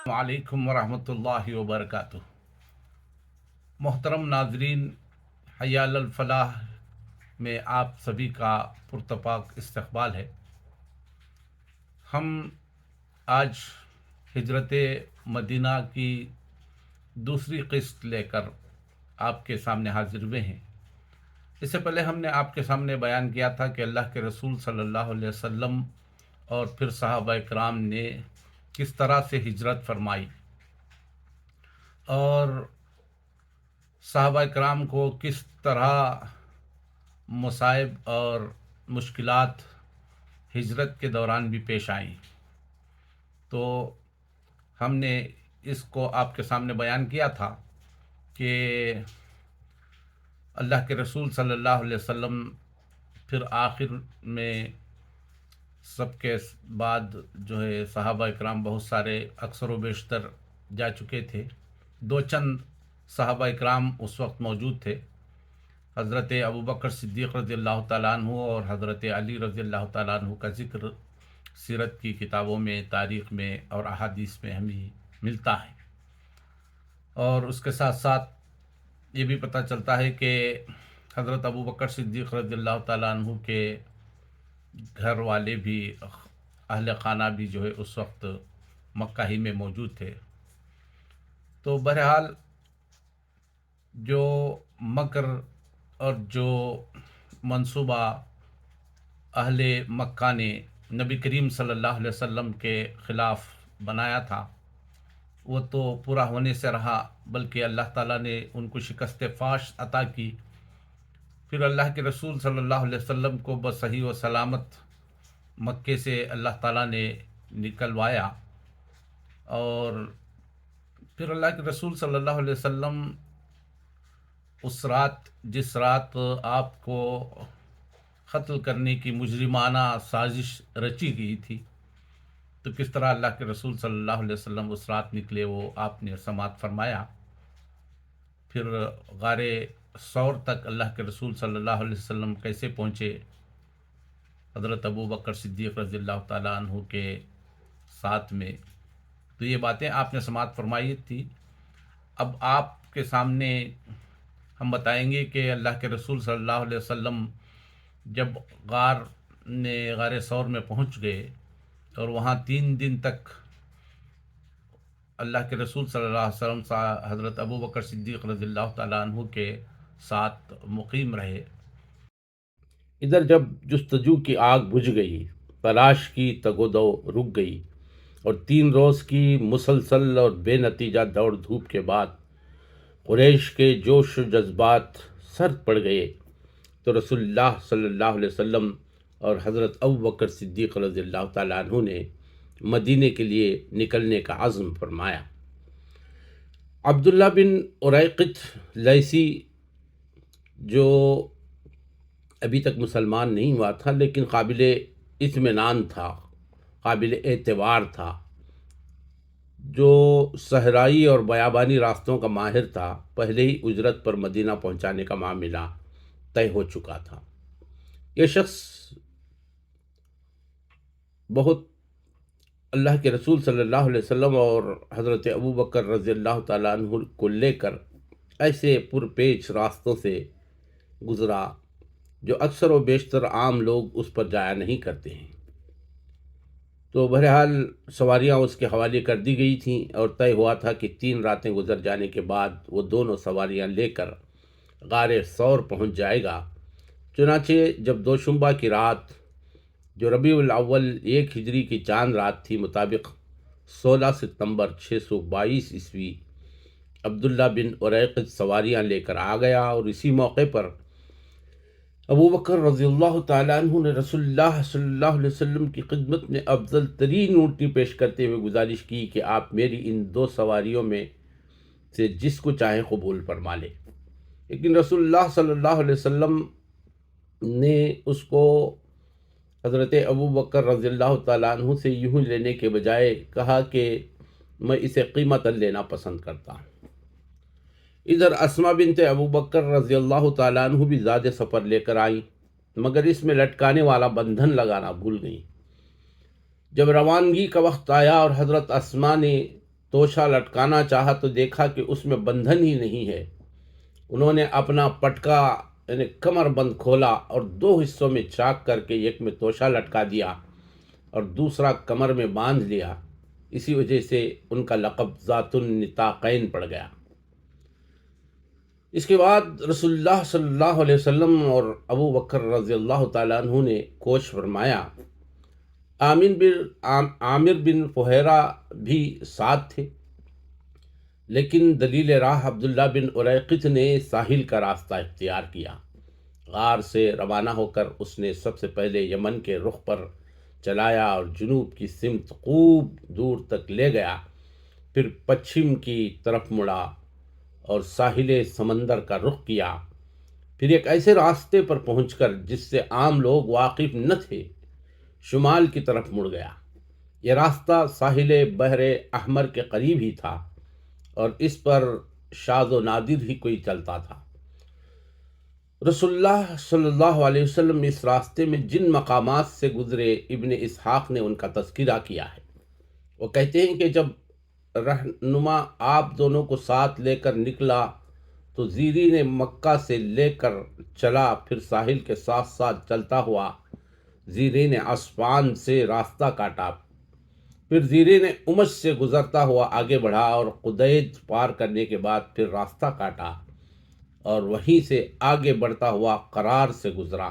وعلیکم ورحمۃ اللہ وبرکاتہ۔ محترم ناظرین، حی علی الفلاح میں آپ سبھی کا پرتپاک استقبال ہے۔ ہم آج ہجرت مدینہ کی دوسری قسط لے کر آپ کے سامنے حاضر ہوئے ہیں۔ اس سے پہلے ہم نے آپ کے سامنے بیان کیا تھا کہ اللہ کے رسول صلی اللہ علیہ وسلم اور پھر صحابہ کرام نے کس طرح سے ہجرت فرمائی اور صحابہ کرام کو کس طرح مصائب اور مشکلات ہجرت کے دوران بھی پیش آئیں۔ تو ہم نے اس کو آپ کے سامنے بیان کیا تھا کہ اللہ کے رسول صلی اللہ علیہ وسلم پھر آخر میں سب کے بعد جو ہے صحابہ کرام بہت سارے اکثر و بیشتر جا چکے تھے۔ دو چند صحابہ کرام اس وقت موجود تھے، حضرت ابوبکر صدیق رضی اللہ تعالیٰ عنہ اور حضرت علی رضی اللہ تعالیٰ عنہ کا ذکر سیرت کی کتابوں میں، تاریخ میں اور احادیث میں ہمیں ملتا ہے۔ اور اس کے ساتھ ساتھ یہ بھی پتہ چلتا ہے کہ حضرت ابوبکر صدیق رضی اللہ تعالیٰ عنہ کے گھر والے بھی، اہل خانہ بھی جو ہے اس وقت مکہ ہی میں موجود تھے۔ تو بہرحال جو مکر اور جو منصوبہ اہل مکہ نے نبی کریم صلی اللہ علیہ وسلم کے خلاف بنایا تھا، وہ تو پورا ہونے سے رہا، بلکہ اللہ تعالیٰ نے ان کو شکست فاش عطا کی۔ پھر اللہ کے رسول صلی اللہ علیہ وسلم کو بصحیح و سلامت مکے سے اللہ تعالیٰ نے نکلوایا، اور پھر اللہ کے رسول صلی اللہ علیہ وسلم اس رات، جس رات آپ کو قتل کرنے کی مجرمانہ سازش رچی گئی تھی، تو کس طرح اللہ کے رسول صلی اللہ علیہ وسلم اس رات نکلے وہ آپ نے سماعت فرمایا۔ پھر غار ثور تک اللہ کے رسول صلی اللہ علیہ وسلم کیسے پہنچے حضرت ابوبکر صدیق رضی اللہ تعالیٰ عنہ کے ساتھ میں، تو یہ باتیں آپ نے سماعت فرمائی تھی۔ اب آپ کے سامنے ہم بتائیں گے کہ اللہ کے رسول صلی اللہ علیہ وسلم جب غار ثور میں پہنچ گئے اور وہاں 3 دن تک اللہ کے رسول صلی اللہ علیہ وسلم حضرت ابوبکر صدیق رضی اللہ تعالیٰ عنہ کے ساتھ مقیم رہے۔ ادھر جب جستجو کی آگ بجھ گئی، تلاش کی تگ و دو رک گئی، اور 3 روز کی مسلسل اور بے نتیجہ دوڑ دھوپ کے بعد قریش کے جوش و جذبات سرد پڑ گئے، تو رسول اللہ صلی اللہ علیہ وسلم اور حضرت ابوبکر صدیق رضی اللہ تعالیٰ عنہ نے مدینے کے لیے نکلنے کا عزم فرمایا۔ عبداللہ بن اریقط لیثی، جو ابھی تک مسلمان نہیں ہوا تھا لیکن قابل اطمینان تھا، قابل اعتبار تھا، جو صحرائی اور بیابانی راستوں کا ماہر تھا، پہلے ہی اجرت پر مدینہ پہنچانے کا معاملہ طے ہو چکا تھا۔ یہ شخص بہت اللہ کے رسول صلی اللہ علیہ وسلم اور حضرت ابوبکر رضی اللہ تعالیٰ عنہ کو لے کر ایسے پرپیچ راستوں سے گزرا جو اکثر و بیشتر عام لوگ اس پر جایا نہیں کرتے ہیں۔ تو بہرحال سواریاں اس کے حوالے کر دی گئی تھیں، اور طے ہوا تھا کہ 3 راتیں گزر جانے کے بعد وہ دونوں سواریاں لے کر غار ثور پہنچ جائے گا۔ چنانچہ جب دوشنبہ کی رات، جو ربیع الاول 1 ہجری کی چاند رات تھی، مطابق 16 ستمبر 622 عیسوی، عبداللہ بن اریقط سواریاں لے کر آ گیا، اور اسی موقع پر ابوبکر رضی اللہ تعالیٰ عنہ نے رسول اللہ صلی اللہ علیہ وسلم کی خدمت میں افضل ترین اونٹنی پیش کرتے ہوئے گزارش کی کہ آپ میری ان 2 سواریوں میں سے جس کو چاہیں قبول فرما لیں۔ لیکن رسول اللہ صلی اللہ علیہ وسلم نے اس کو حضرت ابوبکر رضی اللہ تعالیٰ عنہ سے یوں لینے کے بجائے کہا کہ میں اسے قیمتاً لینا پسند کرتا ہوں۔ ادھر اسماء بنت ابوبکر رضی اللہ تعالیٰ عنہ بھی زاد سفر لے کر آئیں، مگر اس میں لٹکانے والا بندھن لگانا بھول گئیں۔ جب روانگی کا وقت آیا اور حضرت اسماء نے توشہ لٹکانا چاہا تو دیکھا کہ اس میں بندھن ہی نہیں ہے۔ انہوں نے اپنا پٹکا یعنی کمر بند کھولا اور 2 حصوں میں چاک کر کے ایک میں توشہ لٹکا دیا اور دوسرا کمر میں باندھ لیا۔ اسی وجہ سے ان کا لقب ذات النطاقین پڑ گیا۔ اس کے بعد رسول اللہ صلی اللہ علیہ وسلم اور ابو بکر رضی اللہ تعالیٰ عنہ نے کوش فرمایا۔ عامر بن فہیرہ بھی ساتھ تھے، لیکن دلیل راہ عبداللہ بن اریقط نے ساحل کا راستہ اختیار کیا۔ غار سے روانہ ہو کر اس نے سب سے پہلے یمن کے رخ پر چلایا اور جنوب کی سمت خوب دور تک لے گیا، پھر پچھم کی طرف مڑا اور ساحل سمندر کا رخ کیا، پھر ایک ایسے راستے پر پہنچ کر جس سے عام لوگ واقف نہ تھے شمال کی طرف مڑ گیا۔ یہ راستہ ساحل بحر احمر کے قریب ہی تھا اور اس پر شاذ و نادر ہی کوئی چلتا تھا۔ رسول اللہ صلی اللہ علیہ وسلم اس راستے میں جن مقامات سے گزرے ابن اسحاق نے ان کا تذکرہ کیا ہے۔ وہ کہتے ہیں کہ جب رہنما آپ دونوں کو ساتھ لے کر نکلا تو زیری نے مکہ سے لے کر چلا، پھر ساحل کے ساتھ ساتھ چلتا ہوا زیری نے عصفان سے راستہ کاٹا، پھر زیری نے امش سے گزرتا ہوا آگے بڑھا اور قدید پار کرنے کے بعد پھر راستہ کاٹا اور وہیں سے آگے بڑھتا ہوا قرار سے گزرا،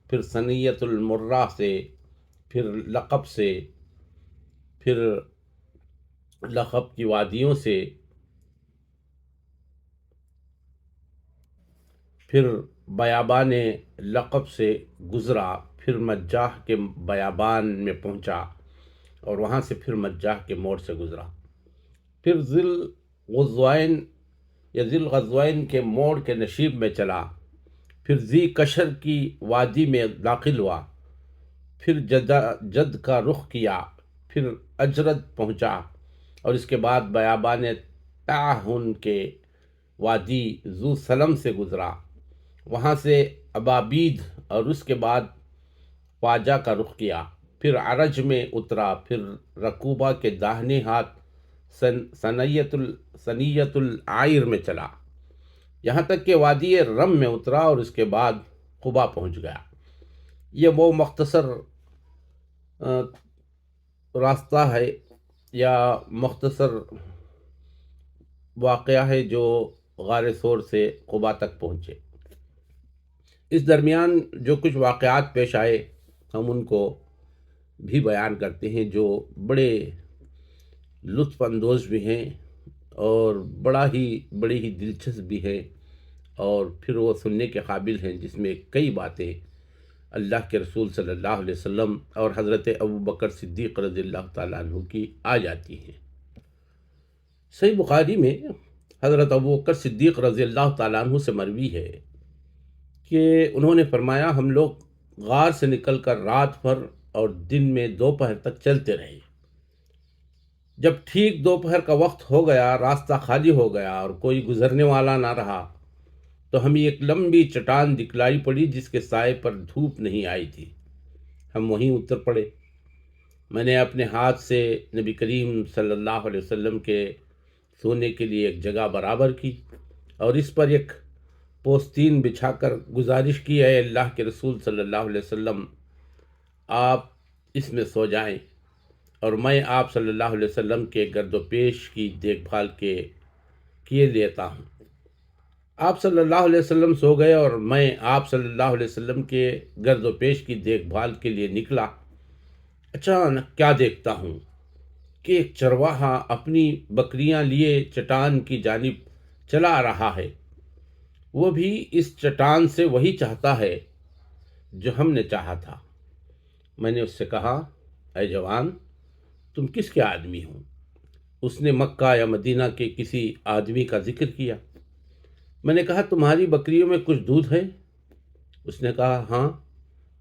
پھر سنیت المرہ سے، پھر لقب سے، پھر لقب کی وادیوں سے، پھر بیابان لقب سے گزرا، پھر مجاح کے بیابان میں پہنچا اور وہاں سے پھر مجاح کے موڑ سے گزرا، پھر ذی الغضوین کے موڑ کے نشیب میں چلا، پھر ذی کشر کی وادی میں داخل ہوا، پھر جد کا رخ کیا، پھر اجرد پہنچا اور اس کے بعد بیابان تعہن کے وادی ذو سلم سے گزرا، وہاں سے ابابید اور اس کے بعد خواجہ کا رخ کیا، پھر عرج میں اترا، پھر رکوبہ کے داہنے ہاتھ سنیت العائر میں چلا، یہاں تک کہ وادی رم میں اترا اور اس کے بعد قبا پہنچ گیا۔ یہ وہ مختصر راستہ ہے یا مختصر واقعہ ہے جو غار ثور سے قبا تک پہنچے۔ اس درمیان جو کچھ واقعات پیش آئے ہم ان کو بھی بیان کرتے ہیں، جو بڑے لطف اندوز بھی ہیں اور بڑی ہی دلچسپ بھی ہیں، اور پھر وہ سننے کے قابل ہیں، جس میں کئی باتیں اللہ کے رسول صلی اللہ علیہ وسلم اور حضرت ابو بکر صدیق رضی اللہ تعالیٰ عنہ کی آ جاتی ہیں۔ صحیح بخاری میں حضرت ابو بکر صدیق رضی اللہ تعالیٰ عنہ سے مروی ہے کہ انہوں نے فرمایا، ہم لوگ غار سے نکل کر رات بھر اور دن میں دوپہر تک چلتے رہے۔ جب ٹھیک دوپہر کا وقت ہو گیا، راستہ خالی ہو گیا اور کوئی گزرنے والا نہ رہا، تو ہمیں ایک لمبی چٹان دکھلائی پڑی جس کے سائے پر دھوپ نہیں آئی تھی۔ ہم وہیں اتر پڑے۔ میں نے اپنے ہاتھ سے نبی کریم صلی اللہ علیہ وسلم کے سونے کے لیے ایک جگہ برابر کی اور اس پر ایک پوستین بچھا کر گزارش کی، اے اللہ کے رسول صلی اللہ علیہ وسلم، آپ اس میں سو جائیں اور میں آپ صلی اللہ علیہ وسلم کے گرد و پیش کی دیکھ بھال کیے لیتا ہوں۔ آپ صلی اللہ علیہ وسلم سو گئے اور میں آپ صلی اللہ علیہ وسلم کے گرد و پیش کی دیکھ بھال کے لیے نکلا۔ اچانک کیا دیکھتا ہوں کہ ایک چرواہا اپنی بکریاں لیے چٹان کی جانب چلا آ رہا ہے۔ وہ بھی اس چٹان سے وہی چاہتا ہے جو ہم نے چاہا تھا۔ میں نے اس سے کہا، اے جوان، تم کس کے آدمی ہو؟ اس نے مکہ یا مدینہ کے کسی آدمی کا ذکر کیا۔ میں نے کہا، تمہاری بکریوں میں کچھ دودھ ہے؟ اس نے کہا، ہاں۔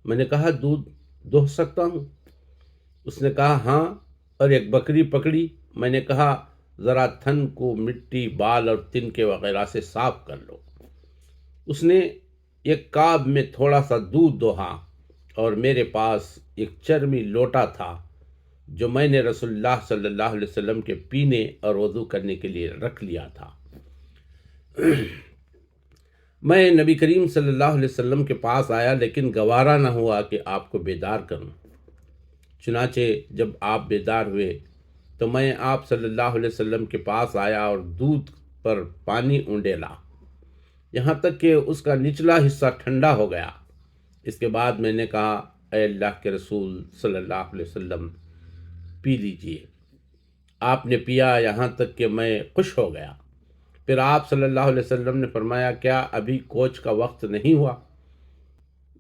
میں نے کہا، دودھ دوہ سکتا ہوں؟ اس نے کہا، ہاں، اور ایک بکری پکڑی۔ میں نے کہا، ذرا تھن کو مٹی، بال اور تنکے وغیرہ سے صاف کر لو۔ اس نے ایک کاب میں تھوڑا سا دودھ دوہا اور میرے پاس ایک چرمی لوٹا تھا، جو میں نے رسول اللہ صلی اللہ علیہ وسلم کے پینے اور وضو کرنے کے لیے رکھ لیا تھا۔ میں نبی کریم صلی اللہ علیہ وسلم کے پاس آیا، لیکن گوارا نہ ہوا کہ آپ کو بیدار کروں۔ چنانچہ جب آپ بیدار ہوئے تو میں آپ صلی اللہ علیہ وسلم کے پاس آیا اور دودھ پر پانی اونڈیلا، یہاں تک کہ اس کا نچلا حصہ ٹھنڈا ہو گیا۔ اس کے بعد میں نے کہا، اے اللہ کے رسول صلی اللہ علیہ وسلم، پی لیجئے۔ آپ نے پیا یہاں تک کہ میں خوش ہو گیا۔ پھر آپ صلی اللہ علیہ وسلم نے فرمایا، کیا ابھی کوچ کا وقت نہیں ہوا؟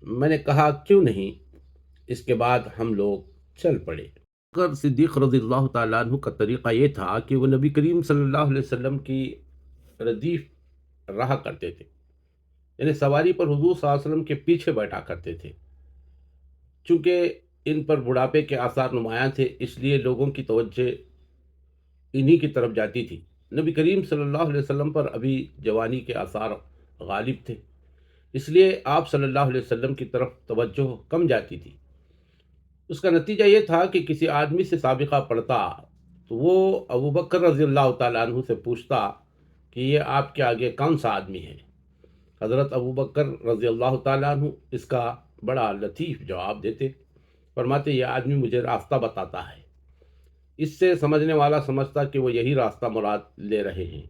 میں نے کہا، کیوں نہیں؟ اس کے بعد ہم لوگ چل پڑے۔ صدیق رضی اللہ تعالیٰ عنہ کا طریقہ یہ تھا کہ وہ نبی کریم صلی اللہ علیہ وسلم کی ردیف رہا کرتے تھے، یعنی سواری پر حضور صلی اللہ علیہ وسلم کے پیچھے بیٹھا کرتے تھے۔ چونکہ ان پر بڑھاپے کے آثار نمایاں تھے، اس لیے لوگوں کی توجہ انہی کی طرف جاتی تھی۔ نبی کریم صلی اللہ علیہ وسلم پر ابھی جوانی کے آثار غالب تھے، اس لیے آپ صلی اللہ علیہ وسلم کی طرف توجہ کم جاتی تھی۔ اس کا نتیجہ یہ تھا کہ کسی آدمی سے سابقہ پڑھتا تو وہ ابوبکر رضی اللہ تعالیٰ عنہ سے پوچھتا کہ یہ آپ کے آگے کون سا آدمی ہے؟ حضرت ابوبکر رضی اللہ تعالیٰ عنہ اس کا بڑا لطیف جواب دیتے، فرماتے، یہ آدمی مجھے راستہ بتاتا ہے۔ اس سے سمجھنے والا سمجھتا کہ وہ یہی راستہ مراد لے رہے ہیں،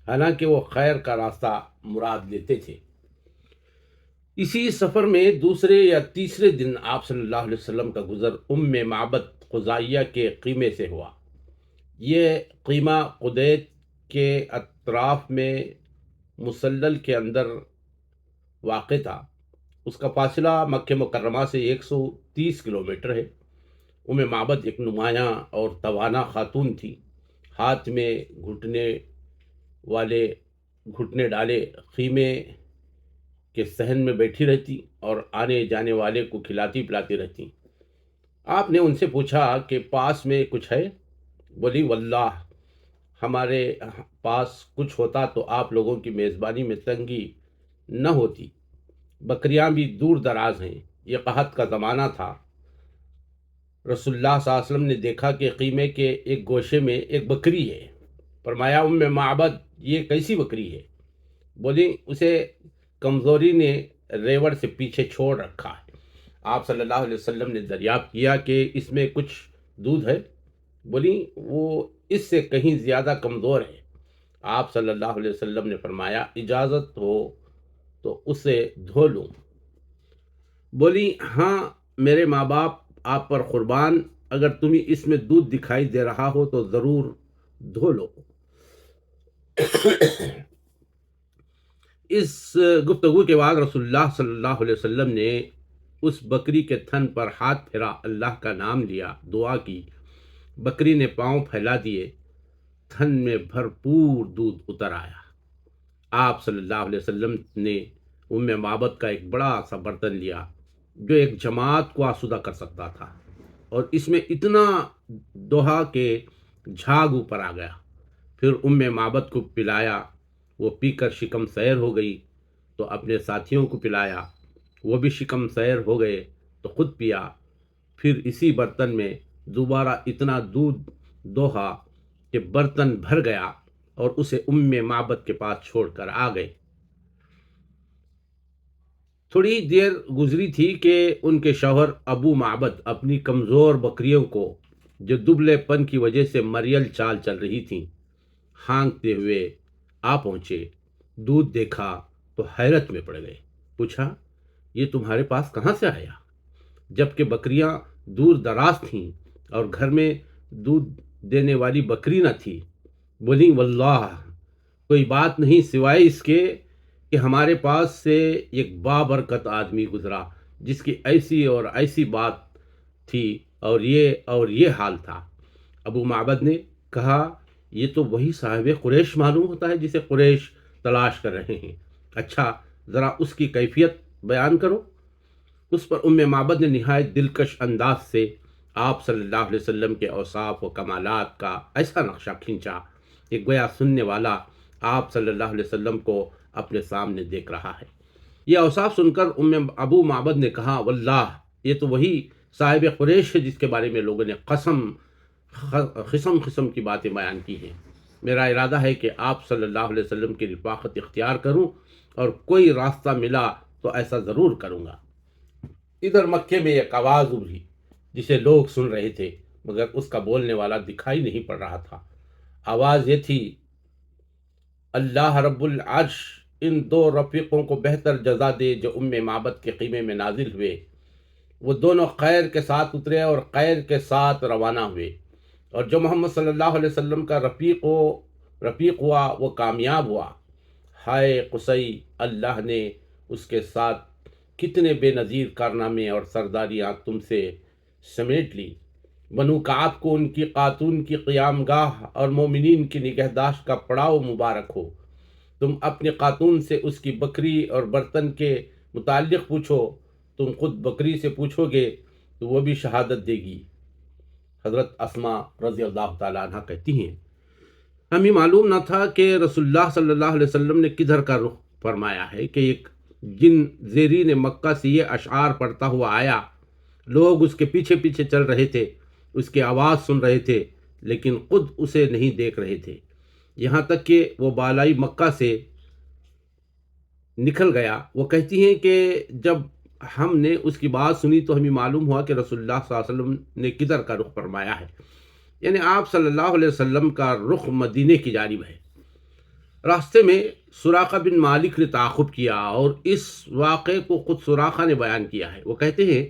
حالانکہ وہ خیر کا راستہ مراد لیتے تھے۔ اسی سفر میں دوسرے یا تیسرے دن آپ صلی اللہ علیہ وسلم کا گزر معبد خزاعیہ کے خیمے سے ہوا۔ یہ خیمہ قدیت کے اطراف میں مسلل کے اندر واقع تھا۔ اس کا فاصلہ مکہ مکرمہ سے 130 کلومیٹر ہے۔ معبد ایک نمایاں اور توانا خاتون تھی، ہاتھ میں گھٹنے ڈالے خیمے کے صحن میں بیٹھی رہتی اور آنے جانے والے کو کھلاتی پلاتی رہتی۔ آپ نے ان سے پوچھا کہ پاس میں کچھ ہے؟ بولی، واللہ ہمارے پاس کچھ ہوتا تو آپ لوگوں کی میزبانی میں تنگی نہ ہوتی۔ بکریاں بھی دور دراز ہیں، یہ قحط کا زمانہ تھا۔ رسول اللہ صلی اللہ علیہ وسلم نے دیکھا کہ خیمے کے ایک گوشے میں ایک بکری ہے۔ فرمایا، معبد، یہ کیسی بکری ہے؟ بولی، اسے کمزوری نے ریوڑ سے پیچھے چھوڑ رکھا ہے۔ آپ صلی اللہ علیہ وسلم نے دریافت کیا کہ اس میں کچھ دودھ ہے؟ بولی، وہ اس سے کہیں زیادہ کمزور ہے۔ آپ صلی اللہ علیہ وسلم نے فرمایا، اجازت ہو تو اسے دھو لوں؟ بولی، ہاں، میرے ماں باپ آپ پر قربان، اگر تمہیں اس میں دودھ دکھائی دے رہا ہو تو ضرور دھو لو۔ اس گفتگو کے بعد رسول اللہ صلی اللہ علیہ وسلم نے اس بکری کے تھن پر ہاتھ پھیرا، اللہ کا نام لیا، دعا کی، بکری نے پاؤں پھیلا دیے، تھن میں بھرپور دودھ اتر آیا۔ آپ صلی اللہ علیہ وسلم نے معبد کا ایک بڑا سا برتن لیا جو ایک جماعت کو آسودہ کر سکتا تھا، اور اس میں اتنا دوہا کہ جھاگ اوپر آ گیا۔ پھر معبد کو پلایا، وہ پی کر شکم سیر ہو گئی تو اپنے ساتھیوں کو پلایا، وہ بھی شکم سیر ہو گئے تو خود پیا۔ پھر اسی برتن میں دوبارہ اتنا دودھ دوہا کہ برتن بھر گیا اور اسے معبد کے پاس چھوڑ کر آ گئے۔ تھوڑی دیر گزری تھی کہ ان کے شوہر ابو معبد اپنی کمزور بکریوں کو، جو دبلے پن کی وجہ سے مریل چال چل رہی تھیں، ہانکتے ہوئے آ پہنچے۔ دودھ دیکھا تو حیرت میں پڑ گئے۔ پوچھا، یہ تمہارے پاس کہاں سے آیا؟ جبکہ بکریاں دور دراز تھیں اور گھر میں دودھ دینے والی بکری نہ تھی۔ بولی، واللہ کوئی بات نہیں سوائے اس کے کہ ہمارے پاس سے ایک بابرکت آدمی گزرا جس کی ایسی اور ایسی بات تھی اور یہ حال تھا۔ ابو معبد نے کہا، یہ تو وہی صاحب قریش معلوم ہوتا ہے جسے قریش تلاش کر رہے ہیں۔ اچھا، ذرا اس کی کیفیت بیان کرو۔ اس پر معبد نے نہایت دلکش انداز سے آپ صلی اللہ علیہ وسلم کے اوصاف و کمالات کا ایسا نقشہ کھینچا کہ گویا سننے والا آپ صلی اللہ علیہ وسلم کو اپنے سامنے دیکھ رہا ہے۔ یہ اوصاف سن کر ابو معبد نے کہا، واللہ یہ تو وہی صاحب قریش ہے جس کے بارے میں لوگوں نے قسم قسم کی باتیں بیان کی ہیں۔ میرا ارادہ ہے کہ آپ صلی اللہ علیہ وسلم کی رفاقت اختیار کروں، اور کوئی راستہ ملا تو ایسا ضرور کروں گا۔ ادھر مکے میں ایک آواز ابھری جسے لوگ سن رہے تھے، مگر اس کا بولنے والا دکھائی نہیں پڑ رہا تھا۔ آواز یہ تھی: اللہ رب العرش ان دو رفیقوں کو بہتر جزا دے جو معبد کے خیمے میں نازل ہوئے۔ وہ دونوں خیر کے ساتھ اترے اور خیر کے ساتھ روانہ ہوئے، اور جو محمد صلی اللہ علیہ وسلم کا رفیق ہوا وہ کامیاب ہوا۔ ہائے قصی، اللہ نے اس کے ساتھ کتنے بے نظیر کارنامے اور سرداریاں تم سے سمیٹ لی۔ بنو کعب کو ان کی خاتون کی قیام گاہ اور مومنین کی نگہداشت کا پڑاؤ مبارک ہو۔ تم اپنی خاتون سے اس کی بکری اور برتن کے متعلق پوچھو، تم خود بکری سے پوچھو گے تو وہ بھی شہادت دے گی۔ حضرت اسماء رضی اللہ تعالیٰ عنہ کہتی ہیں، ہمیں معلوم نہ تھا کہ رسول اللہ صلی اللہ علیہ وسلم نے کدھر کا رخ فرمایا ہے کہ ایک جن زیرین مکہ سے یہ اشعار پڑھتا ہوا آیا۔ لوگ اس کے پیچھے پیچھے چل رہے تھے، اس کی آواز سن رہے تھے، لیکن خود اسے نہیں دیکھ رہے تھے، یہاں تک کہ وہ بالائی مکہ سے نکل گیا۔ وہ کہتی ہیں کہ جب ہم نے اس کی بات سنی تو ہمیں معلوم ہوا کہ رسول اللہ صلی اللہ علیہ وسلم نے کدھر کا رخ فرمایا ہے، یعنی آپ صلی اللہ علیہ وسلم کا رخ مدینے کی جانب ہے۔ راستے میں سراقہ بن مالک نے تعاقب کیا اور اس واقعے کو خود سراقہ نے بیان کیا ہے۔ وہ کہتے ہیں،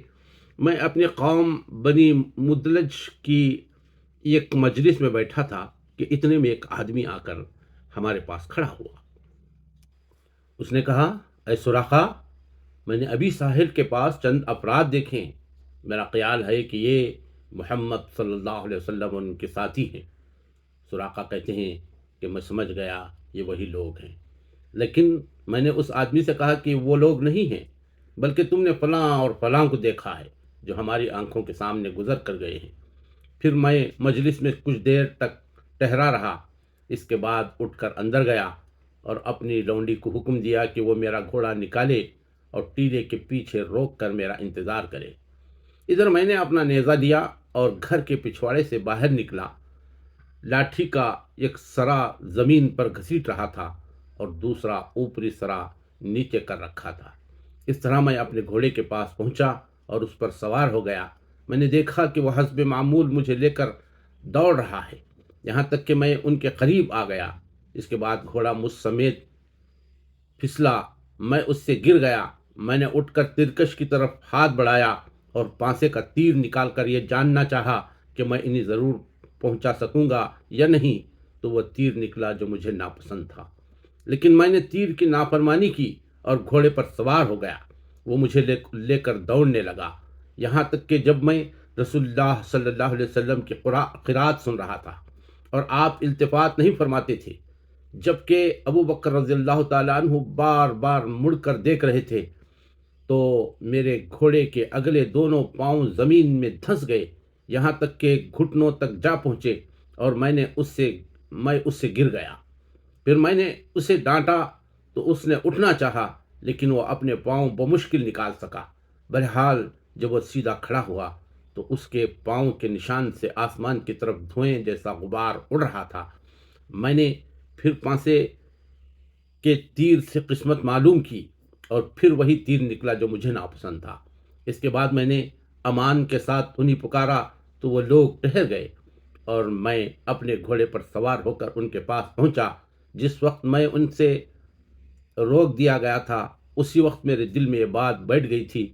میں اپنی قوم بنی مدلج کی ایک مجلس میں بیٹھا تھا کہ اتنے میں ایک آدمی آ کر ہمارے پاس کھڑا ہوا۔ اس نے کہا، اے سراقہ، میں نے ابھی ساحل کے پاس چند افراد دیکھے، میرا خیال ہے کہ یہ محمد صلی اللہ علیہ وسلم ان کے ساتھی ہیں۔ سراقہ کہتے ہیں کہ میں سمجھ گیا یہ وہی لوگ ہیں، لیکن میں نے اس آدمی سے کہا کہ وہ لوگ نہیں ہیں، بلکہ تم نے فلاں اور فلاں کو دیکھا ہے جو ہماری آنکھوں کے سامنے گزر کر گئے ہیں۔ پھر میں مجلس میں کچھ دیر تک ٹہرا رہا، اس کے بعد اٹھ کر اندر گیا اور اپنی لونڈی کو حکم دیا کہ وہ میرا گھوڑا نکالے اور ٹیلے کے پیچھے روک کر میرا انتظار کرے۔ ادھر میں نے اپنا نیزہ لیا اور گھر کے پچھواڑے سے باہر نکلا۔ لاٹھی کا ایک سرا زمین پر گھسیٹ رہا تھا اور دوسرا اوپری سرا نیچے کر رکھا تھا۔ اس طرح میں اپنے گھوڑے کے پاس پہنچا اور اس پر سوار ہو گیا۔ میں نے دیکھا کہ وہ حسب معمول مجھے لے کر دوڑ رہا ہے، یہاں تک کہ میں ان کے قریب آ گیا۔ اس کے بعد گھوڑا مجھ سمیت پھسلا، میں اس سے گر گیا۔ میں نے اٹھ کر ترکش کی طرف ہاتھ بڑھایا اور پانسے کا تیر نکال کر یہ جاننا چاہا کہ میں انہیں ضرور پہنچا سکوں گا یا نہیں، تو وہ تیر نکلا جو مجھے ناپسند تھا، لیکن میں نے تیر کی نافرمانی کی اور گھوڑے پر سوار ہو گیا۔ وہ مجھے لے کر دوڑنے لگا، یہاں تک کہ جب میں رسول اللہ صلی اللہ علیہ وسلم کی قرات سن رہا تھا اور آپ التفات نہیں فرماتے تھے، جبکہ ابو بکر رضی اللہ تعالیٰ عنہ بار بار مڑ کر دیکھ رہے تھے، تو میرے گھوڑے کے اگلے دونوں پاؤں زمین میں دھنس گئے، یہاں تک کہ گھٹنوں تک جا پہنچے، اور میں اس سے گر گیا۔ پھر میں نے اسے ڈانٹا تو اس نے اٹھنا چاہا، لیکن وہ اپنے پاؤں بمشکل نکال سکا۔ بہرحال جب وہ سیدھا کھڑا ہوا تو اس کے پاؤں کے نشان سے آسمان کی طرف دھوئیں جیسا غبار اڑ رہا تھا۔ میں نے پھر پانسے کے تیر سے قسمت معلوم کی اور پھر وہی تیر نکلا جو مجھے ناپسند تھا۔ اس کے بعد میں نے امان کے ساتھ انہیں پکارا تو وہ لوگ ٹھہر گئے اور میں اپنے گھوڑے پر سوار ہو کر ان کے پاس پہنچا۔ جس وقت میں ان سے روک دیا گیا تھا اسی وقت میرے دل میں یہ بات بیٹھ گئی تھی،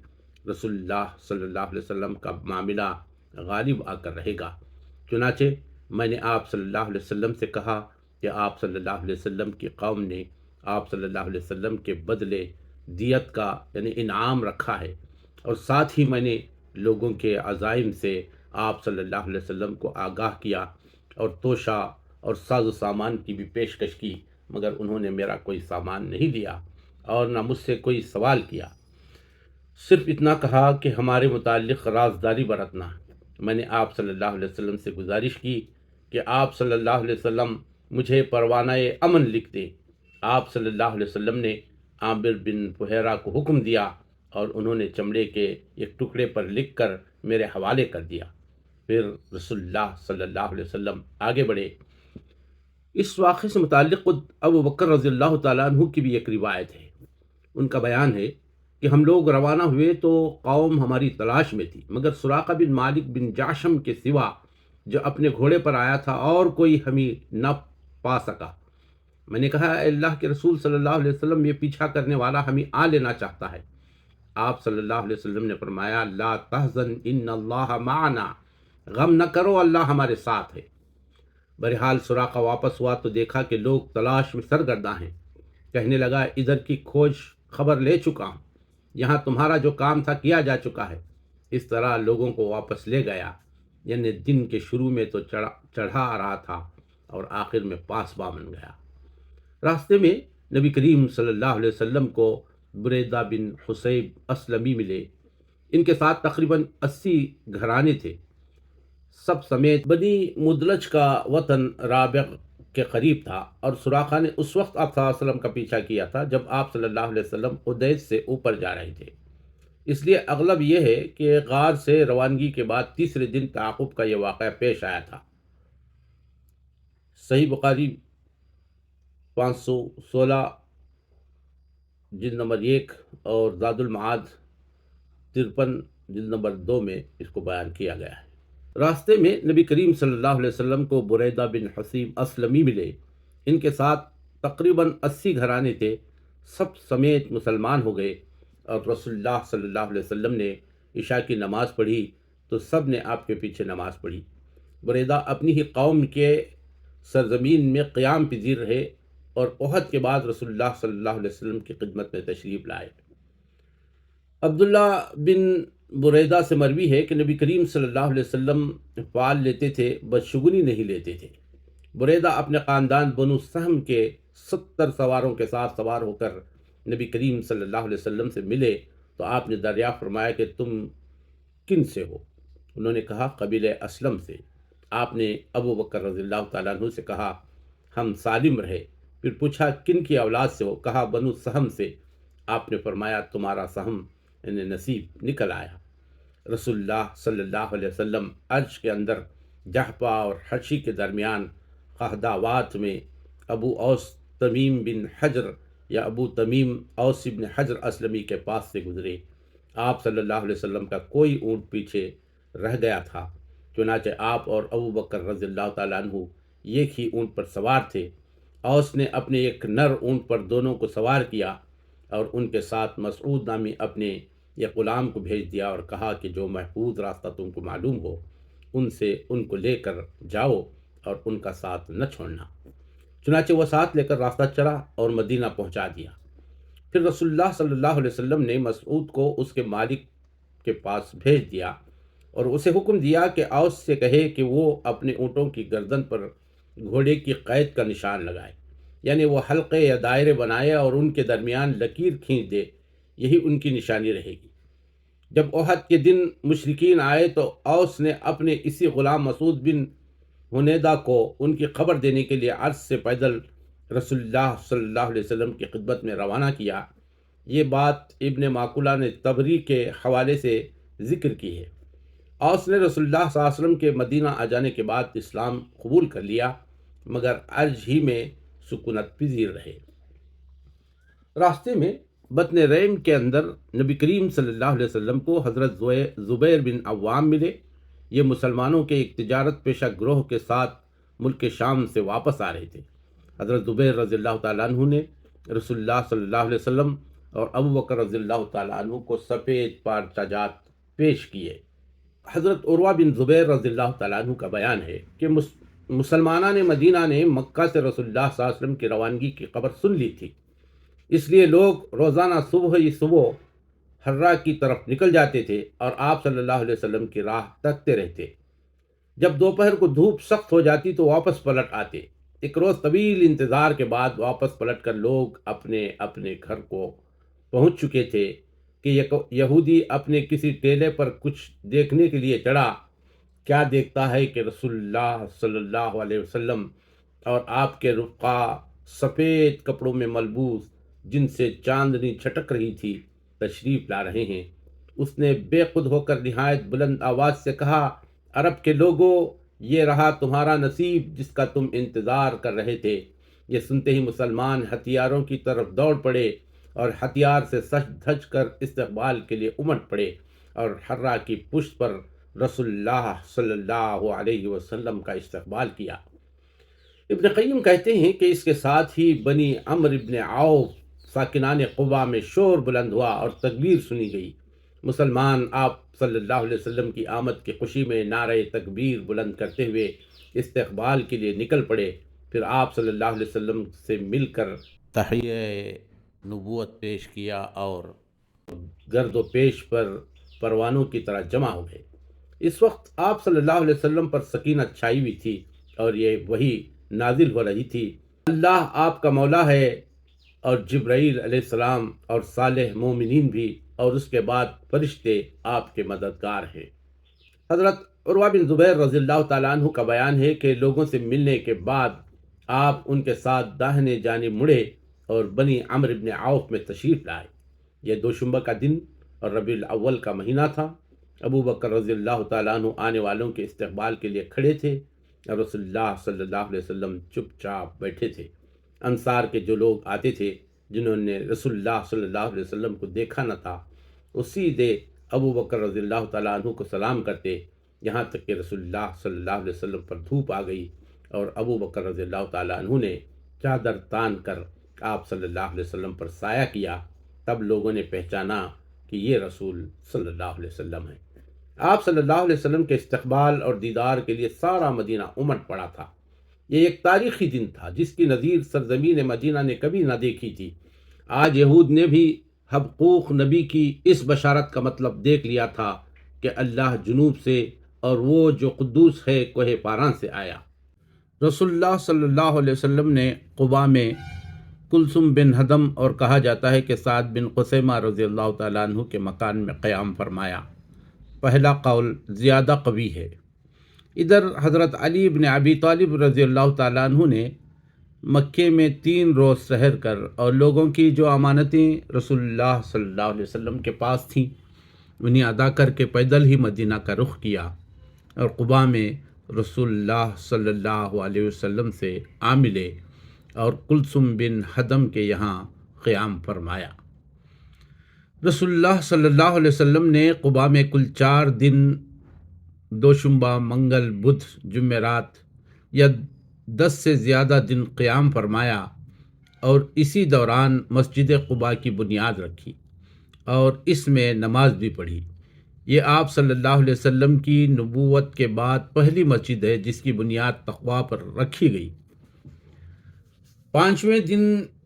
رسول اللہ صلی اللہ علیہ وسلم کا معاملہ غالب آ کر رہے گا۔ چنانچہ میں نے آپ صلی اللہ علیہ وسلم سے کہا کہ آپ صلی اللہ علیہ وسلم کی قوم نے آپ صلی اللہ علیہ وسلم کے بدلے دیت کا یعنی انعام رکھا ہے، اور ساتھ ہی میں نے لوگوں کے عزائم سے آپ صلی اللہ علیہ وسلم کو آگاہ کیا اور توشہ اور ساز و سامان کی بھی پیشکش کی، مگر انہوں نے میرا کوئی سامان نہیں لیا اور نہ مجھ سے کوئی سوال کیا، صرف اتنا کہا کہ ہمارے متعلق رازداری برتنا۔ میں نے آپ صلی اللہ علیہ وسلم سے گزارش کی کہ آپ صلی اللہ علیہ وسلم مجھے پروانہ امن لکھ دیں۔ آپ صلی اللہ علیہ وسلم نے عامر بن فہیرہ کو حکم دیا اور انہوں نے چمڑے کے ایک ٹکڑے پر لکھ کر میرے حوالے کر دیا۔ پھر رسول اللہ صلی اللہ علیہ وسلم آگے بڑھے۔ اس واقعے سے متعلق خود ابو بکر رضی اللہ تعالیٰ عنہ کی بھی ایک روایت ہے۔ ان کا بیان ہے کہ ہم لوگ روانہ ہوئے تو قوم ہماری تلاش میں تھی، مگر سراقہ بن مالک بن جاشم کے سوا جو اپنے گھوڑے پر آیا تھا اور کوئی ہمیں نہ پا سکا۔ میں نے کہا، اے اللہ کے رسول صلی اللہ علیہ وسلم، یہ پیچھا کرنے والا ہمیں آ لینا چاہتا ہے۔ آپ صلی اللہ علیہ وسلم نے فرمایا، لا تحزن ان اللہ معنا، غم نہ کرو، اللہ ہمارے ساتھ ہے۔ بہرحال سراقہ واپس ہوا تو دیکھا کہ لوگ تلاش میں سرگرداں ہیں۔ کہنے لگا، ادھر کی کھوج خبر لے چکا ہوں، یہاں تمہارا جو کام تھا کیا جا چکا ہے۔ اس طرح لوگوں کو واپس لے گیا، یعنی دن کے شروع میں تو چڑھا آ رہا تھا اور آخر میں پاسباں بن گیا۔ راستے میں نبی کریم صلی اللہ علیہ وسلم کو بریدہ بن حصیب اسلمی ملے۔ ان کے ساتھ تقریباً 80 گھرانے تھے۔ سب سمیت بنی مدلج کا وطن رابغ کے قریب تھا، اور سراقہ نے اس وقت آپ صلی اللہ علیہ وسلم کا پیچھا کیا تھا جب آپ صلی اللہ علیہ وسلم قدیس سے اوپر جا رہے تھے۔ اس لیے اغلب یہ ہے کہ غار سے روانگی کے بعد تیسرے دن تعاقب کا یہ واقعہ پیش آیا تھا۔ صحیح بخاری 516 جلد نمبر 1 اور زاد المعاد 53 جلد نمبر 2 میں اس کو بیان کیا گیا ہے۔ راستے میں نبی کریم صلی اللہ علیہ وسلم کو بریدہ بن حصیب اسلمی ملے۔ ان کے ساتھ تقریباً 80 گھرانے تھے۔ سب سمیت مسلمان ہو گئے، اور رسول اللہ صلی اللہ علیہ وسلم نے عشاء کی نماز پڑھی تو سب نے آپ کے پیچھے نماز پڑھی۔ بریدہ اپنی ہی قوم کے سرزمین میں قیام پذیر رہے اور احد کے بعد رسول اللہ صلی اللہ علیہ وسلم کی خدمت میں تشریف لائے۔ عبداللہ بن بریدہ سے مروی ہے کہ نبی کریم صلی اللہ علیہ وسلم فال لیتے تھے، بدشگونی نہیں لیتے تھے۔ بریدہ اپنے خاندان بنو سہم کے 70 سواروں کے ساتھ سوار ہو کر نبی کریم صلی اللہ علیہ وسلم سے ملے تو آپ نے دریافت فرمایا کہ تم کن سے ہو؟ انہوں نے کہا، قبیلہ اسلم سے۔ آپ نے ابو بکر رضی اللہ تعالیٰ عنہ سے کہا، ہم سالم رہے۔ پھر پوچھا، کن کی اولاد سے ہو؟ کہا، بنو سہم سے۔ آپ نے فرمایا، تمہارا سہم یعنی نصیب نکل آیا۔ رسول اللہ صلی اللہ علیہ وسلم عرش کے اندر جحفہ اور حشی کے درمیان قحداوات میں ابو اوس تمیم بن حجر یا ابو تمیم اوس بن حجر اسلمی کے پاس سے گزرے۔ آپ صلی اللہ علیہ وسلم کا کوئی اونٹ پیچھے رہ گیا تھا، چنانچہ آپ اور ابو بکر رضی اللہ تعالیٰ عنہ ایک ہی اونٹ پر سوار تھے۔ اوس نے اپنے ایک نر اونٹ پر دونوں کو سوار کیا اور ان کے ساتھ مسعود نامی اپنے ایک غلام کو بھیج دیا اور کہا کہ جو محفوظ راستہ تم کو معلوم ہو ان سے ان کو لے کر جاؤ اور ان کا ساتھ نہ چھوڑنا۔ چنانچہ وہ ساتھ لے کر راستہ چلا اور مدینہ پہنچا دیا۔ پھر رسول اللہ صلی اللہ علیہ وسلم نے مسعود کو اس کے مالک کے پاس بھیج دیا اور اسے حکم دیا کہ اوس سے کہے کہ وہ اپنے اونٹوں کی گردن پر گھوڑے کی قید کا نشان لگائے، یعنی وہ حلقے یا دائرے بنائے اور ان کے درمیان لکیر کھینچ دے، یہی ان کی نشانی رہے گی۔ جب احد کے دن مشرکین آئے تو اوس نے اپنے اسی غلام مسعود بن حنیدہ کو ان کی خبر دینے کے لیے عرض سے پیدل رسول اللہ صلی اللہ علیہ وسلم کی خدمت میں روانہ کیا۔ یہ بات ابن معقولہ نے طبری کے حوالے سے ذکر کی ہے۔ اوس نے رسول اللہ صلی اللہ علیہ وسلم کے مدینہ آ جانے کے بعد اسلام قبول کر لیا، مگر عرج ہی میں سکونت پذیر رہے۔ راستے میں بطن ریم کے اندر نبی کریم صلی اللہ علیہ وسلم کو حضرت زبیر بن عوام ملے۔ یہ مسلمانوں کے ایک تجارت پیشہ گروہ کے ساتھ ملک شام سے واپس آ رہے تھے۔ حضرت زبیر رضی اللہ تعالیٰ عنہ نے رسول اللہ صلی اللہ علیہ وسلم اور ابو بکر رضی اللہ تعالیٰ عنہ کو سفید پارچہ پیش کیے۔ حضرت عروہ بن زبیر رضی اللہ تعالیٰ عنہ کا بیان ہے کہ مسلمانان مدینہ نے مکہ سے رسول اللہ صلی اللہ علیہ وسلم کی روانگی کی خبر سن لی تھی، اس لیے لوگ روزانہ صبح حرہ کی طرف نکل جاتے تھے اور آپ صلی اللہ علیہ وسلم کی راہ تکتے رہتے۔ جب دوپہر کو دھوپ سخت ہو جاتی تو واپس پلٹ آتے۔ ایک روز طویل انتظار کے بعد واپس پلٹ کر لوگ اپنے اپنے گھر کو پہنچ چکے تھے کہ یہودی اپنے کسی ٹیلے پر کچھ دیکھنے کے لیے چڑھا۔ کیا دیکھتا ہے کہ رسول اللہ صلی اللہ علیہ وسلم اور آپ کے رفقا سفید کپڑوں میں ملبوس، جن سے چاندنی چھٹک رہی تھی، تشریف لا رہے ہیں۔ اس نے بے خود ہو کر نہایت بلند آواز سے کہا، عرب کے لوگوں، یہ رہا تمہارا نصیب جس کا تم انتظار کر رہے تھے۔ یہ سنتے ہی مسلمان ہتھیاروں کی طرف دوڑ پڑے اور ہتھیار سے سج دھج کر استقبال کے لیے امٹ پڑے اور حرہ کی پشت پر رسول اللہ صلی اللہ علیہ وسلم کا استقبال کیا۔ ابن قیم کہتے ہیں کہ اس کے ساتھ ہی بنی عمرو ابن عوف ساکنان قبا میں شور بلند ہوا اور تکبیر سنی گئی۔ مسلمان آپ صلی اللہ علیہ وسلم کی آمد کی خوشی میں نعرہ تکبیر بلند کرتے ہوئے استقبال کے لیے نکل پڑے۔ پھر آپ صلی اللہ علیہ وسلم سے مل کر تحیہ نبوت پیش کیا اور گرد و پیش پر پروانوں کی طرح جمع ہو گئے۔ اس وقت آپ صلی اللہ علیہ وسلم پر سکینت چھائی ہوئی تھی اور یہ وحی نازل ہو رہی تھی، اللہ آپ کا مولا ہے اور جبرائیل علیہ السلام اور صالح مومنین بھی، اور اس کے بعد فرشتے آپ کے مددگار ہیں۔ حضرت عروہ بن زبیر رضی اللہ تعالیٰ عنہ کا بیان ہے کہ لوگوں سے ملنے کے بعد آپ ان کے ساتھ داہنے جانب مڑے اور بنی عمرو بن عوف میں تشریف لائے۔ یہ دوشنبہ کا دن اور ربیع الاول کا مہینہ تھا۔ ابو بکر رضی اللہ تعالیٰ عنہ آنے والوں کے استقبال کے لیے کھڑے تھے اور رسول اللہ صلی اللہ علیہ وسلم چپ چاپ بیٹھے تھے۔ انصار کے جو لوگ آتے تھے جنہوں نے رسول اللہ صلی اللہ علیہ وسلم کو دیکھا نہ تھا، وہ سیدھے ابو بکر رضی اللہ تعالیٰ عنہ کو سلام کرتے، یہاں تک کہ رسول اللہ صلی اللہ علیہ وسلم پر دھوپ آ گئی اور ابو بکر رضی اللہ تعالیٰ عنہ نے چادر تان کر آپ صلی اللہ علیہ وسلم پر سایہ کیا۔ تب لوگوں نے پہچانا کہ یہ رسول صلی اللہ علیہ وسلم ہے۔ آپ صلی اللہ علیہ وسلم کے استقبال اور دیدار کے لیے سارا مدینہ امٹ پڑا تھا۔ یہ ایک تاریخی دن تھا جس کی نظیر سرزمین مدینہ نے کبھی نہ دیکھی تھی۔ آج یہود نے بھی حبقوق نبی کی اس بشارت کا مطلب دیکھ لیا تھا کہ اللہ جنوب سے اور وہ جو قدوس ہے کوہ پاران سے آیا۔ رسول اللہ صلی اللہ علیہ وسلم نے قباء میں کلثوم بن ہدم اور کہا جاتا ہے کہ سعد بن قسیمہ رضی اللہ تعالیٰ عنہ کے مکان میں قیام فرمایا۔ پہلا قول زیادہ قوی ہے۔ ادھر حضرت علی بن ابی طالب رضی اللہ تعالیٰ عنہ نے مکے میں 3 روز سحر کر اور لوگوں کی جو امانتیں رسول اللہ صلی اللہ علیہ وسلم کے پاس تھیں انہیں ادا کر کے پیدل ہی مدینہ کا رخ کیا اور قباء میں رسول اللہ صلی اللہ علیہ وسلم سے آ ملے اور کلثوم بن ہدم کے یہاں قیام فرمایا۔ رسول اللہ صلی اللہ علیہ وسلم نے قباء میں کل 4 دن دوشنبہ، منگل، بدھ، جمعرات یا 10 سے زیادہ دن قیام فرمایا اور اسی دوران مسجد قباء کی بنیاد رکھی اور اس میں نماز بھی پڑھی۔ یہ آپ صلی اللہ علیہ وسلم کی نبوت کے بعد پہلی مسجد ہے جس کی بنیاد تقویٰ پر رکھی گئی۔ 5ویں دن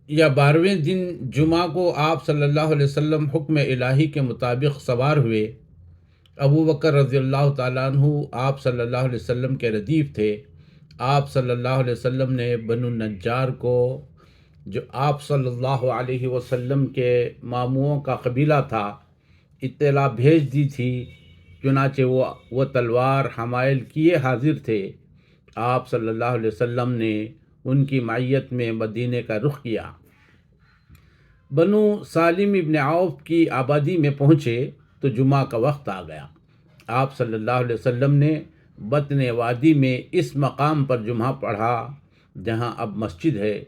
یا 12ویں دن جمعہ کو آپ صلی اللہ علیہ وسلم حکم الہی کے مطابق سوار ہوئے۔ ابو بکر رضی اللہ تعالیٰ عنہ آپ صلی اللہ علیہ وسلم کے ردیف تھے۔ آپ صلی اللہ علیہ وسلم نے بنو نجار کو، جو آپ صلی اللہ علیہ وسلم کے ماموں کا قبیلہ تھا، اطلاع بھیج دی تھی، چنانچہ وہ تلوار حمائل کیے حاضر تھے۔ آپ صلی اللہ علیہ وسلم نے ان کی معیت میں مدینے کا رخ کیا۔ بنو سالم ابن عوف کی آبادی میں پہنچے تو جمعہ کا وقت آ گیا۔ آپ صلی اللہ علیہ وسلم نے بطن وادی میں اس مقام پر جمعہ پڑھا جہاں اب مسجد ہے۔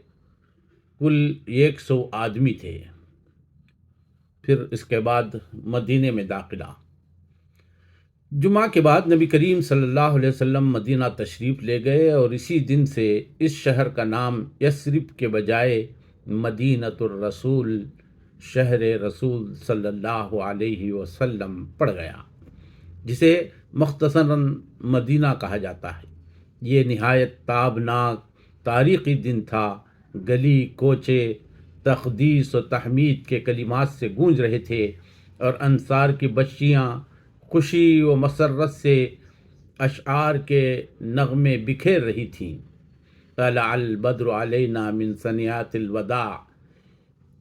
کل 100 آدمی تھے۔ پھر اس کے بعد مدینے میں داخلہ۔ جمعہ کے بعد نبی کریم صلی اللہ علیہ وسلم مدینہ تشریف لے گئے اور اسی دن سے اس شہر کا نام یثرب کے بجائے مدینۃ الرسول، شہر رسول صلی اللہ علیہ وسلم پڑ گیا، جسے مختصراً مدینہ کہا جاتا ہے۔ یہ نہایت تابناک تاریخی دن تھا۔ گلی کوچے تقدیس و تحمید کے کلمات سے گونج رہے تھے اور انصار کی بچیاں خوشی و مسرت سے اشعار کے نغمے بکھیر رہی تھیں۔ طلع البدر علینا من ثنیات الوداع،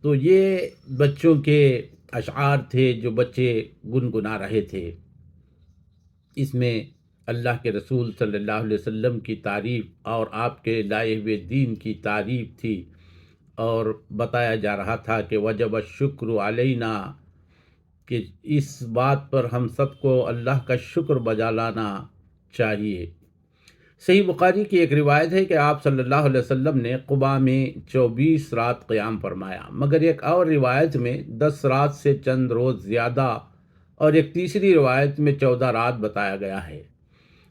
تو یہ بچوں کے اشعار تھے جو بچے گنگنا رہے تھے۔ اس میں اللہ کے رسول صلی اللہ علیہ وسلم کی تعریف اور آپ کے لائے ہوئے دین کی تعریف تھی، اور بتایا جا رہا تھا کہ وجب الشکر علینا، کہ اس بات پر ہم سب کو اللہ کا شکر بجا لانا چاہیے۔ صحیح بخاری کی ایک روایت ہے کہ آپ صلی اللہ علیہ وسلم نے قباء میں 24 رات قیام فرمایا، مگر ایک اور روایت میں 10 رات سے چند روز زیادہ اور ایک تیسری روایت میں 14 رات بتایا گیا ہے۔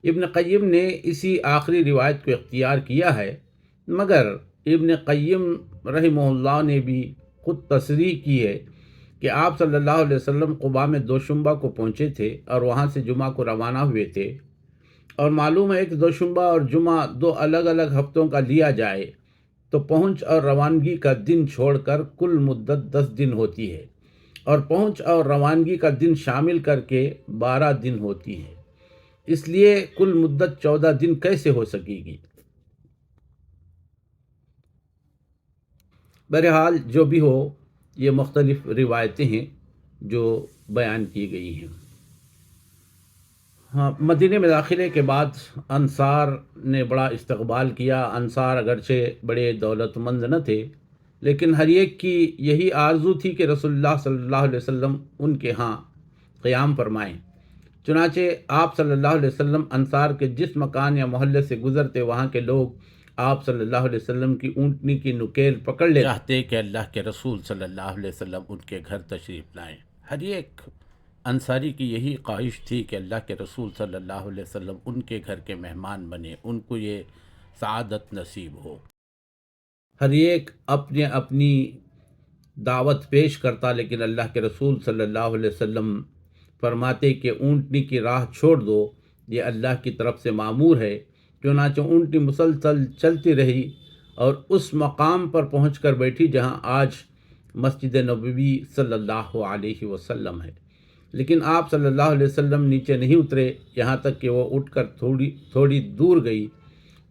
ابن قیم نے اسی آخری روایت کو اختیار کیا ہے، مگر ابن قیم رحمہ اللہ نے بھی خود تصریح کی ہے کہ آپ صلی اللہ علیہ وسلم قباء میں دوشنبہ کو پہنچے تھے اور وہاں سے جمعہ کو روانہ ہوئے تھے، اور معلوم ہے کہ دوشنبہ اور جمعہ دو الگ الگ ہفتوں کا لیا جائے تو پہنچ اور روانگی کا دن چھوڑ کر کل مدت 10 دن ہوتی ہے، اور پہنچ اور روانگی کا دن شامل کر کے 12 دن ہوتی ہے، اس لیے کل مدت 14 دن کیسے ہو سکے گی؟ بہرحال جو بھی ہو، یہ مختلف روایتیں ہیں جو بیان کی گئی ہیں۔ ہاں، مدینے میں داخلے کے بعد انصار نے بڑا استقبال کیا۔ انصار اگرچہ بڑے دولت مند نہ تھے، لیکن ہر ایک کی یہی آرزو تھی کہ رسول اللہ صلی اللہ علیہ وسلم ان کے ہاں قیام فرمائیں۔ چنانچہ آپ صلی اللہ علیہ وسلم انصار کے جس مکان یا محلے سے گزرتے، وہاں کے لوگ آپ صلی اللہ علیہ وسلم کی اونٹنی کی نکیل پکڑ لیتے، چاہتے کہ اللہ کے رسول صلی اللہ علیہ وسلم ان کے گھر تشریف لائیں۔ ہر ایک انصاری کی یہی خواہش تھی کہ اللہ کے رسول صلی اللہ علیہ وسلم ان کے گھر کے مہمان بنے، ان کو یہ سعادت نصیب ہو۔ ہر ایک اپنی اپنی دعوت پیش کرتا، لیکن اللہ کے رسول صلی اللہ علیہ وسلم فرماتے کہ اونٹنی کی راہ چھوڑ دو، یہ اللہ کی طرف سے مامور ہے۔ چنانچہ اونٹنی مسلسل چلتی رہی اور اس مقام پر پہنچ کر بیٹھی جہاں آج مسجد نبوی صلی اللہ علیہ وسلم ہے، لیکن آپ صلی اللہ علیہ وسلم نیچے نہیں اترے، یہاں تک کہ وہ اٹھ کر تھوڑی دور گئی،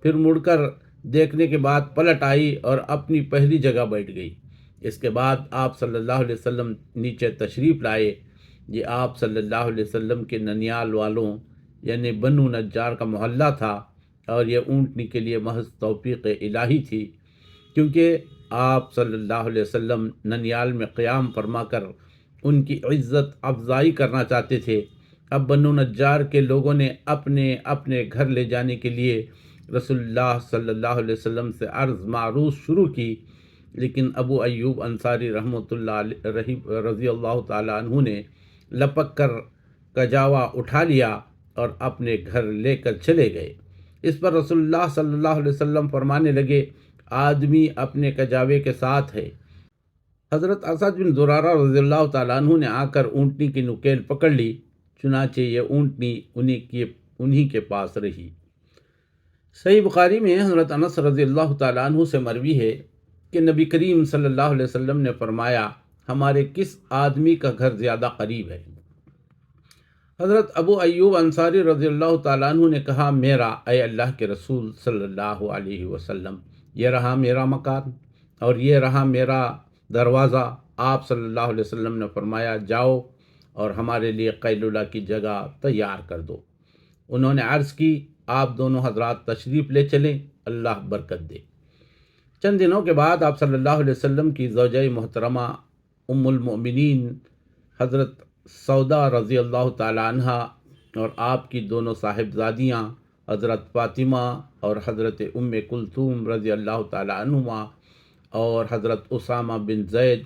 پھر مڑ کر دیکھنے کے بعد پلٹ آئی اور اپنی پہلی جگہ بیٹھ گئی۔ اس کے بعد آپ صلی اللہ علیہ وسلم نیچے تشریف لائے۔ یہ آپ صلی اللہ علیہ وسلم کے ننیال والوں یعنی بنو نجار کا محلہ تھا، اور یہ اونٹنی کے لیے محض توفیق الہی تھی، کیونکہ آپ صلی اللہ علیہ وسلم ننیال میں قیام فرما کر ان کی عزت افزائی کرنا چاہتے تھے۔ اب بنو نجار کے لوگوں نے اپنے اپنے گھر لے جانے کے لیے رسول اللہ صلی اللہ علیہ وسلم سے عرض معروض شروع کی، لیکن ابو ایوب انصاری رحمۃ اللہ رضی اللہ تعالیٰ عنہ نے لپک کر کجاوا اٹھا لیا اور اپنے گھر لے کر چلے گئے۔ اس پر رسول اللہ صلی اللہ علیہ وسلم فرمانے لگے، آدمی اپنے کجاوے کے ساتھ ہے۔ حضرت اسد بن زرارہ رضی اللہ تعالیٰ عنہ نے آ کر اونٹنی کی نکیل پکڑ لی، چنانچہ یہ اونٹنی انہی کے پاس رہی۔ صحیح بخاری میں حضرت انس رضی اللہ تعالیٰ عنہ سے مروی ہے کہ نبی کریم صلی اللہ علیہ وسلم نے فرمایا، ہمارے کس آدمی کا گھر زیادہ قریب ہے؟ حضرت ابو ایوب انصاری رضی اللہ تعالیٰ عنہ نے کہا، میرا، اے اللہ کے رسول صلی اللہ علیہ وسلم، یہ رہا میرا مکان اور یہ رہا میرا دروازہ۔ آپ صلی اللہ علیہ وسلم نے فرمایا، جاؤ اور ہمارے لیے قیلولہ کی جگہ تیار کر دو۔ انہوں نے عرض کی، آپ دونوں حضرات تشریف لے چلیں، اللہ برکت دے۔ چند دنوں کے بعد آپ صلی اللہ علیہ وسلم کی زوجہ محترمہ ام المؤمنین حضرت سودا رضی اللہ تعالیٰ عنہ اور آپ کی دونوں صاحبزادیاں حضرت فاطمہ اور حضرت ام کلثوم رضی اللہ تعالیٰ عنہما اور حضرت اسامہ بن زید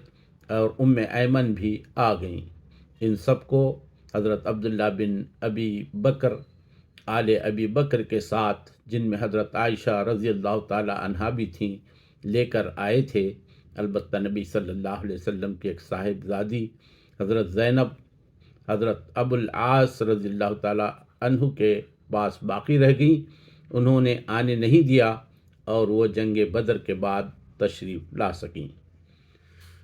اور ام ایمن بھی آ گئیں۔ ان سب کو حضرت عبداللہ بن ابی بکر آل ابی بکر کے ساتھ، جن میں حضرت عائشہ رضی اللہ تعالیٰ عنہا بھی تھیں، لے کر آئے تھے۔ البتہ نبی صلی اللہ علیہ وسلم کی ایک صاحبزادی حضرت زینب حضرت ابو العاص رضی اللہ تعالیٰ عنہ کے پاس باقی رہ گئیں، انہوں نے آنے نہیں دیا اور وہ جنگ بدر کے بعد تشریف لا سکیں۔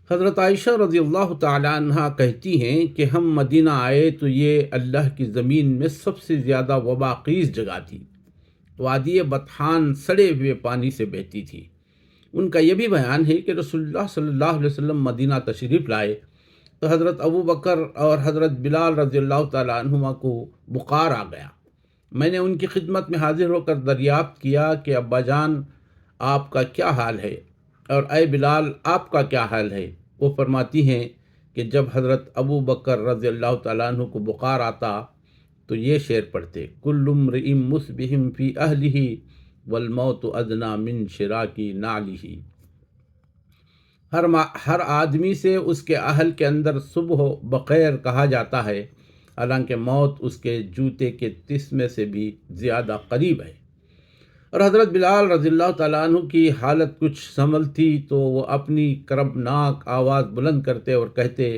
حضرت عائشہ رضی اللہ تعالیٰ عنہ کہتی ہیں کہ ہم مدینہ آئے تو یہ اللہ کی زمین میں سب سے زیادہ وباخیز جگہ تھی۔ وادی بطحان سڑے ہوئے پانی سے بہتی تھی۔ ان کا یہ بھی بیان ہے کہ رسول اللہ صلی اللہ علیہ وسلم مدینہ تشریف لائے تو حضرت ابو بکر اور حضرت بلال رضی اللہ تعالیٰ عنہما کو بخار آ گیا۔ میں نے ان کی خدمت میں حاضر ہو کر دریافت کیا کہ ابا جان، آپ کا کیا حال ہے، اور اے بلال، آپ کا کیا حال ہے؟ وہ فرماتی ہیں کہ جب حضرت ابو بکر رضی اللہ تعالیٰ عنہ کو بخار آتا تو یہ شعر پڑھتے، کل امرئ مصبح فی اہلہ والموت ادنی من شراکی نعلہ۔ ہر آدمی سے اس کے اہل کے اندر صبح بخیر کہا جاتا ہے، حالانکہ موت اس کے جوتے کے تسمے سے بھی زیادہ قریب ہے۔ اور حضرت بلال رضی اللہ تعالیٰ عنہ کی حالت کچھ سنبھلتی تو وہ اپنی کربناک آواز بلند کرتے اور کہتے،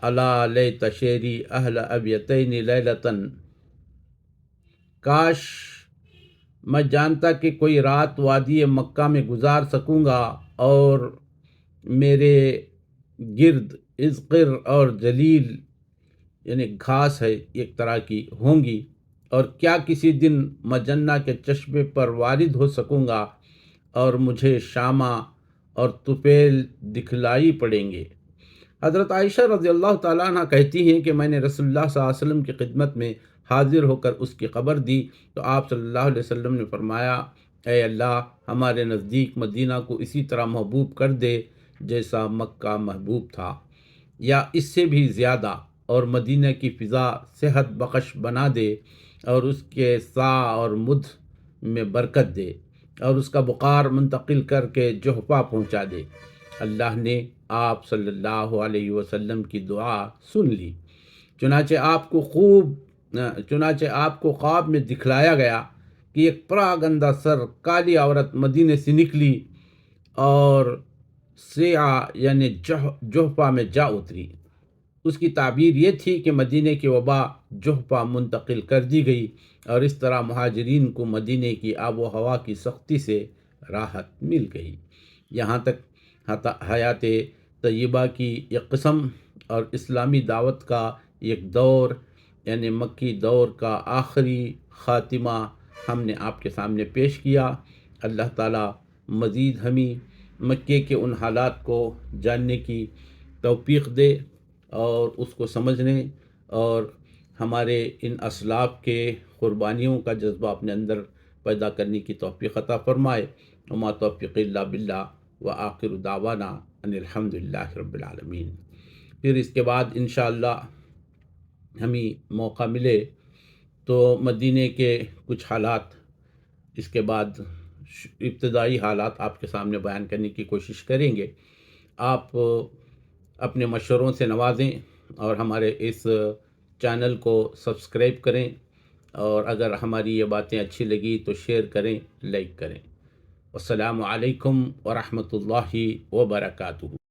الا لیت شعری اہل ابیتین لیلتن، کاش میں جانتا کہ کوئی رات وادی مکہ میں گزار سکوں گا اور میرے گرد اذقر اور جلیل یعنی گھاس ہے ایک طرح کی ہوں گی، اور کیا کسی دن مجنہ کے چشمے پر وارد ہو سکوں گا اور مجھے شامہ اور طفیل دکھلائی پڑیں گے۔ حضرت عائشہ رضی اللہ تعالیٰ عنہ کہتی ہیں کہ میں نے رسول اللہ صلی اللہ علیہ وسلم کی خدمت میں حاضر ہو کر اس کی خبر دی تو آپ صلی اللہ علیہ وسلم نے فرمایا، اے اللہ، ہمارے نزدیک مدینہ کو اسی طرح محبوب کر دے جیسا مکہ محبوب تھا، یا اس سے بھی زیادہ، اور مدینہ کی فضا صحت بخش بنا دے اور اس کے سا اور مدھ میں برکت دے اور اس کا بخار منتقل کر کے جحفہ پہنچا دے۔ اللہ نے آپ صلی اللہ علیہ وسلم کی دعا سن لی، چنانچہ آپ کو خواب میں دکھلایا گیا کہ ایک پراگندہ سر کالی عورت مدینے سے نکلی اور سیعہ یعنی جحفہ میں جا اتری۔ اس کی تعبیر یہ تھی کہ مدینے کی وبا جحفہ منتقل کر دی گئی اور اس طرح مہاجرین کو مدینے کی آب و ہوا کی سختی سے راحت مل گئی، یہاں تک حیات طیبہ کی ایک قسم اور اسلامی دعوت کا ایک دور یعنی مکی دور کا آخری خاتمہ ہم نے آپ کے سامنے پیش کیا۔ اللہ تعالیٰ مزید ہمیں مکے کے ان حالات کو جاننے کی توفیق دے اور اس کو سمجھنے اور ہمارے ان اسلاف کے قربانیوں کا جذبہ اپنے اندر پیدا کرنے کی توفیق عطا فرمائے۔ وما توفیق الا باللہ وآخر دعوانا ان الحمد للہ رب العالمین۔ پھر اس کے بعد انشاءاللہ ہمیں موقع ملے تو مدینے کے کچھ حالات، اس کے بعد ابتدائی حالات آپ کے سامنے بیان کرنے کی کوشش کریں گے۔ آپ اپنے مشوروں سے نوازیں اور ہمارے اس چینل کو سبسکرائب کریں، اور اگر ہماری یہ باتیں اچھی لگی تو شیئر کریں، لائک کریں۔ السلام علیکم ورحمۃ اللہ وبرکاتہ۔